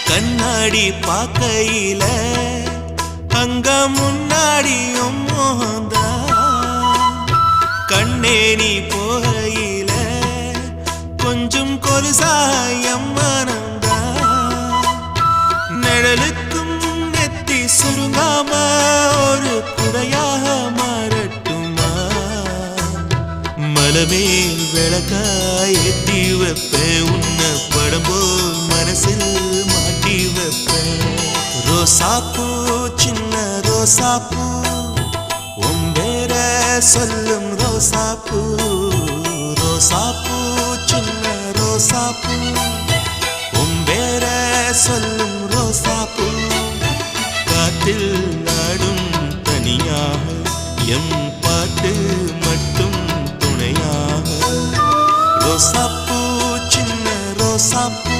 கண்ணாடி பார்க்கையில அங்க முன்னாடியும் மோகந்தா கண்ணே நீ போகையில கொஞ்சம் கொலுசாயம் மனந்தா நிழலுக்கும் நெத்தி சுருங்காம ஒரு குடையாக மாறட்டுமா மலமேல் விளக்காய் ஏத்தி வைப்பேன் உன்னை படம் போல் மனசில் மாட்டி வைப்பேன் ரோசாப்பூ சின்ன ரோசாப்பூ உம்பேர சொல்லும் ரோசாப்பூ ரோசாப்பூ சின்ன ரோசாப்பூ உம்பேர சொல்லும் ரோசாப்பூ காற்றில் நாடும் தனியாக எம் பாட்டு மட்டும் துணையாக ரோசாப்பூ சின்ன ரோசாப்பூ